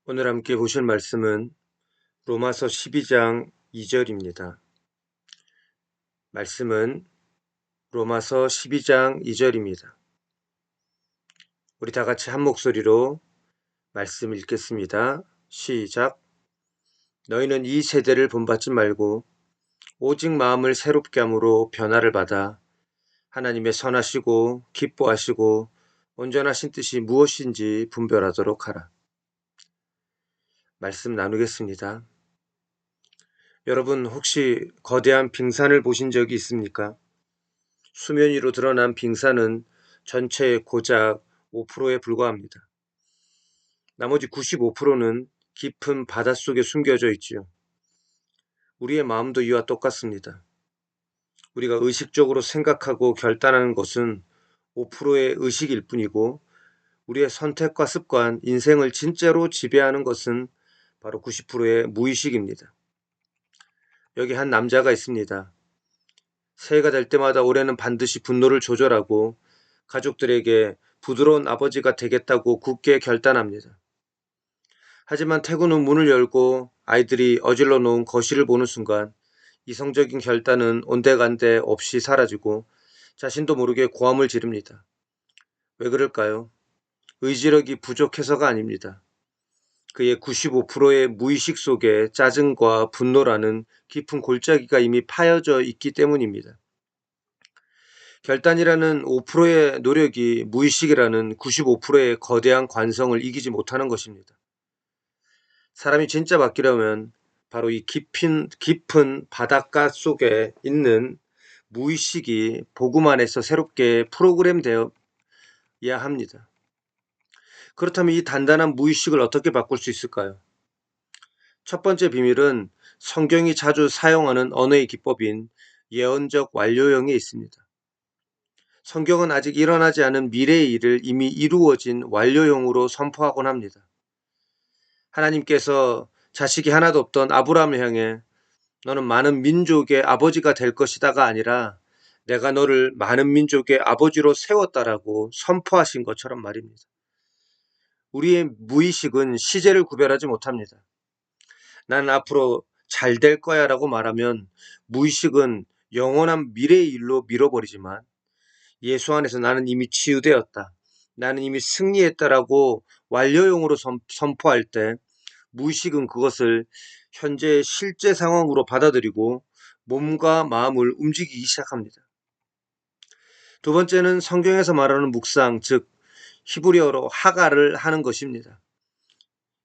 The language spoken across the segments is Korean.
오늘 함께 보실 말씀은 로마서 12장 2절입니다. 말씀은 로마서 12장 2절입니다. 우리 다 같이 한 목소리로 말씀 읽겠습니다. 시작. 너희는 이 세대를 본받지 말고 오직 마음을 새롭게 함으로 변화를 받아 하나님의 선하시고 기뻐하시고 온전하신 뜻이 무엇인지 분별하도록 하라. 말씀 나누겠습니다. 여러분 혹시 거대한 빙산을 보신 적이 있습니까? 수면 위로 드러난 빙산은 전체의 고작 5%에 불과합니다. 나머지 95%는 깊은 바닷속에 숨겨져 있지요. 우리의 마음도 이와 똑같습니다. 우리가 의식적으로 생각하고 결단하는 것은 5%의 의식일 뿐이고 우리의 선택과 습관, 인생을 진짜로 지배하는 것은 바로 90%의 무의식입니다. 여기 한 남자가 있습니다. 새해가 될 때마다 올해는 반드시 분노를 조절하고 가족들에게 부드러운 아버지가 되겠다고 굳게 결단합니다. 하지만 퇴근 후 문을 열고 아이들이 어질러 놓은 거실을 보는 순간 이성적인 결단은 온데간데 없이 사라지고 자신도 모르게 고함을 지릅니다. 왜 그럴까요? 의지력이 부족해서가 아닙니다. 그의 95%의 무의식 속에 짜증과 분노라는 깊은 골짜기가 이미 파여져 있기 때문입니다. 결단이라는 5%의 노력이 무의식이라는 95%의 거대한 관성을 이기지 못하는 것입니다. 사람이 진짜 바뀌려면 바로 이 깊은 바닷가 속에 있는 무의식이 복음 안에서 새롭게 프로그램되어야 합니다. 그렇다면 이 단단한 무의식을 어떻게 바꿀 수 있을까요? 첫 번째 비밀은 성경이 자주 사용하는 언어의 기법인 예언적 완료형에 있습니다. 성경은 아직 일어나지 않은 미래의 일을 이미 이루어진 완료형으로 선포하곤 합니다. 하나님께서 자식이 하나도 없던 아브라함을 향해 너는 많은 민족의 아버지가 될 것이다가 아니라 내가 너를 많은 민족의 아버지로 세웠다라고 선포하신 것처럼 말입니다. 우리의 무의식은 시제를 구별하지 못합니다. 나는 앞으로 잘 될 거야 라고 말하면 무의식은 영원한 미래의 일로 밀어버리지만 예수 안에서 나는 이미 치유되었다. 나는 이미 승리했다라고 완료형으로 선포할 때 무의식은 그것을 현재의 실제 상황으로 받아들이고 몸과 마음을 움직이기 시작합니다. 두 번째는 성경에서 말하는 묵상, 즉 히브리어로 하가를 하는 것입니다.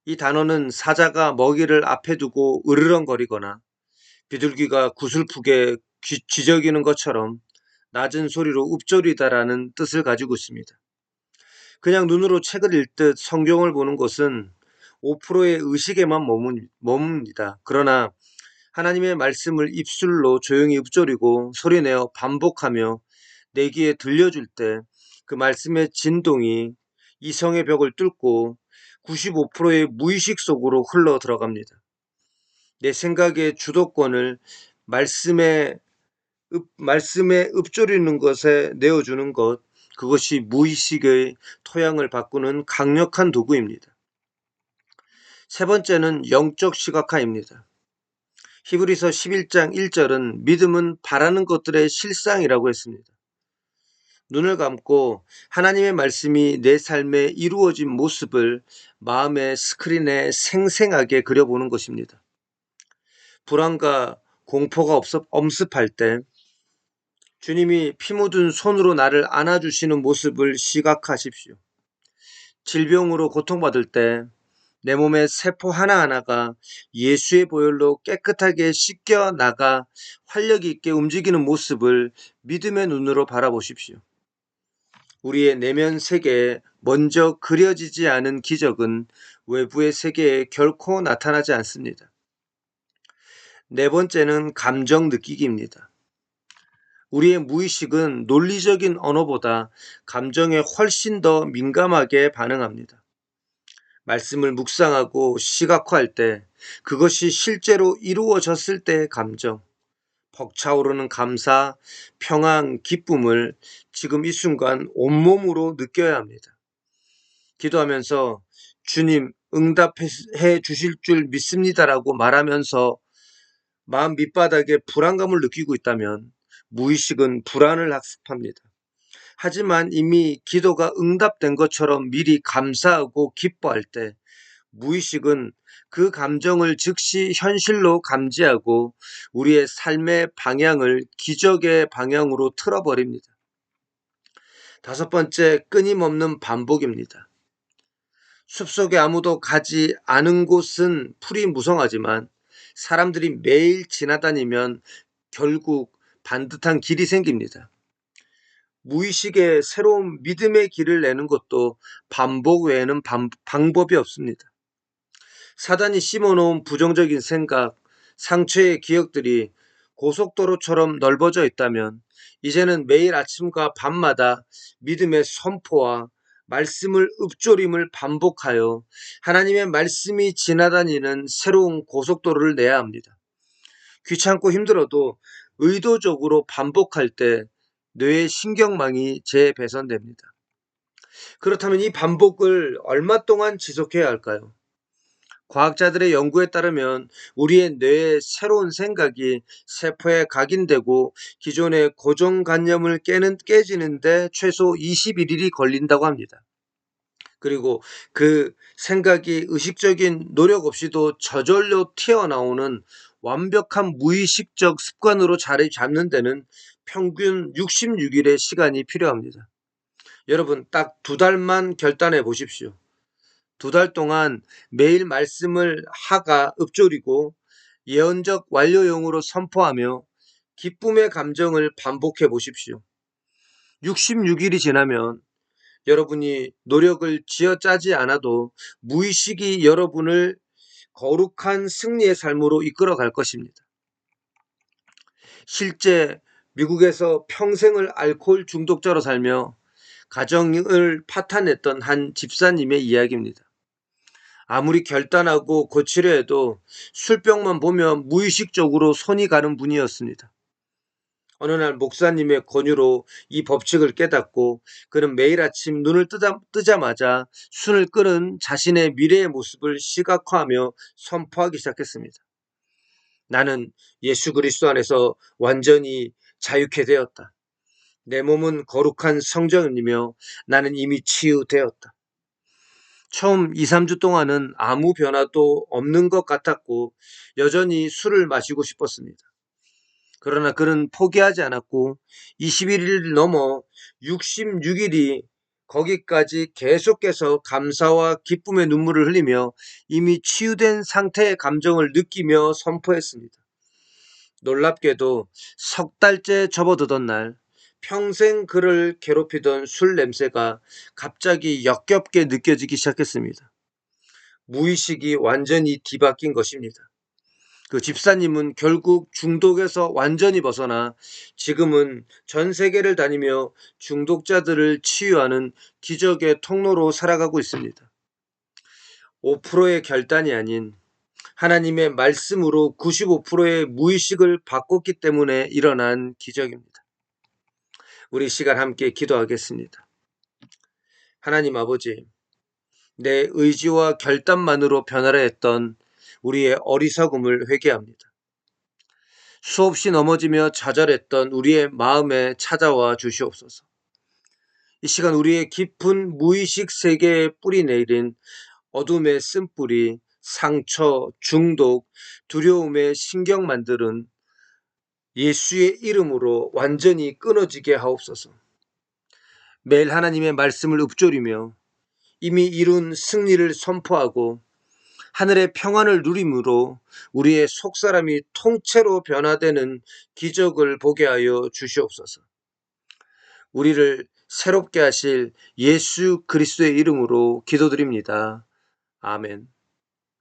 이 단어는 사자가 먹이를 앞에 두고 으르렁거리거나 비둘기가 구슬프게 쥐저기는 것처럼 낮은 소리로 읊조리다라는 뜻을 가지고 있습니다. 그냥 눈으로 책을 읽듯 성경을 보는 것은 5%의 의식에만 머뭅니다. 그러나 하나님의 말씀을 입술로 조용히 읊조리고 소리내어 반복하며 내 귀에 들려줄 때 그 말씀의 진동이 이성의 벽을 뚫고 95%의 무의식 속으로 흘러 들어갑니다. 내 생각의 주도권을 말씀에 읊조리는 것에 내어주는 것, 그것이 무의식의 토양을 바꾸는 강력한 도구입니다. 세 번째는 영적 시각화입니다. 히브리서 11장 1절은 믿음은 바라는 것들의 실상이라고 했습니다. 눈을 감고 하나님의 말씀이 내 삶에 이루어진 모습을 마음의 스크린에 생생하게 그려보는 것입니다. 불안과 공포가 엄습할 때 주님이 피 묻은 손으로 나를 안아주시는 모습을 시각하십시오. 질병으로 고통받을 때 내 몸의 세포 하나하나가 예수의 보혈로 깨끗하게 씻겨 나가 활력 있게 움직이는 모습을 믿음의 눈으로 바라보십시오. 우리의 내면 세계에 먼저 그려지지 않은 기적은 외부의 세계에 결코 나타나지 않습니다. 네 번째는 감정 느끼기입니다. 우리의 무의식은 논리적인 언어보다 감정에 훨씬 더 민감하게 반응합니다. 말씀을 묵상하고 시각화할 때 그것이 실제로 이루어졌을 때의 감정, 벅차오르는 감사, 평안, 기쁨을 지금 이 순간 온몸으로 느껴야 합니다. 기도하면서 주님 응답해 주실 줄 믿습니다라고 말하면서 마음 밑바닥에 불안감을 느끼고 있다면 무의식은 불안을 학습합니다. 하지만 이미 기도가 응답된 것처럼 미리 감사하고 기뻐할 때 무의식은 그 감정을 즉시 현실로 감지하고 우리의 삶의 방향을 기적의 방향으로 틀어버립니다. 다섯 번째, 끊임없는 반복입니다. 숲속에 아무도 가지 않은 곳은 풀이 무성하지만 사람들이 매일 지나다니면 결국 반듯한 길이 생깁니다. 무의식에 새로운 믿음의 길을 내는 것도 반복 외에는 방법이 없습니다. 사단이 심어놓은 부정적인 생각, 상처의 기억들이 고속도로처럼 넓어져 있다면 이제는 매일 아침과 밤마다 믿음의 선포와 말씀을 읊조림을 반복하여 하나님의 말씀이 지나다니는 새로운 고속도로를 내야 합니다. 귀찮고 힘들어도 의도적으로 반복할 때 뇌의 신경망이 재배선됩니다. 그렇다면 이 반복을 얼마 동안 지속해야 할까요? 과학자들의 연구에 따르면 우리의 뇌에 새로운 생각이 세포에 각인되고 기존의 고정관념을 깨지는데 최소 21일이 걸린다고 합니다. 그리고 그 생각이 의식적인 노력 없이도 저절로 튀어나오는 완벽한 무의식적 습관으로 자리 잡는 데는 평균 66일의 시간이 필요합니다. 여러분, 딱 2달만 결단해 보십시오. 2달 동안 매일 말씀을 하가 읊조리고 예언적 완료용으로 선포하며 기쁨의 감정을 반복해 보십시오. 66일이 지나면 여러분이 노력을 쥐어짜지 않아도 무의식이 여러분을 거룩한 승리의 삶으로 이끌어 갈 것입니다. 실제 미국에서 평생을 알코올 중독자로 살며 가정을 파탄냈던 한 집사님의 이야기입니다. 아무리 결단하고 고치려 해도 술병만 보면 무의식적으로 손이 가는 분이었습니다. 어느 날 목사님의 권유로 이 법칙을 깨닫고 그는 매일 아침 눈을 뜨자마자 술을 끄는 자신의 미래의 모습을 시각화하며 선포하기 시작했습니다. 나는 예수 그리스도 안에서 완전히 자유케 되었다. 내 몸은 거룩한 성전이며 나는 이미 치유되었다. 처음 2, 3주 동안은 아무 변화도 없는 것 같았고 여전히 술을 마시고 싶었습니다. 그러나 그는 포기하지 않았고 21일 넘어 66일이 거기까지 계속해서 감사와 기쁨의 눈물을 흘리며 이미 치유된 상태의 감정을 느끼며 선포했습니다. 놀랍게도 3달째 접어들던 날 평생 그를 괴롭히던 술 냄새가 갑자기 역겹게 느껴지기 시작했습니다. 무의식이 완전히 뒤바뀐 것입니다. 그 집사님은 결국 중독에서 완전히 벗어나 지금은 전 세계를 다니며 중독자들을 치유하는 기적의 통로로 살아가고 있습니다. 5%의 결단이 아닌 하나님의 말씀으로 95%의 무의식을 바꿨기 때문에 일어난 기적입니다. 우리 시간 함께 기도하겠습니다. 하나님 아버지, 내 의지와 결단만으로 변화를 했던 우리의 어리석음을 회개합니다. 수없이 넘어지며 좌절했던 우리의 마음에 찾아와 주시옵소서. 이 시간 우리의 깊은 무의식 세계에 뿌리 내린 어둠의 쓴뿌리, 상처, 중독, 두려움의 신경만들은 예수의 이름으로 완전히 끊어지게 하옵소서. 매일 하나님의 말씀을 읊조리며 이미 이룬 승리를 선포하고 하늘의 평안을 누림으로 우리의 속사람이 통째로 변화되는 기적을 보게 하여 주시옵소서. 우리를 새롭게 하실 예수 그리스도의 이름으로 기도드립니다. 아멘.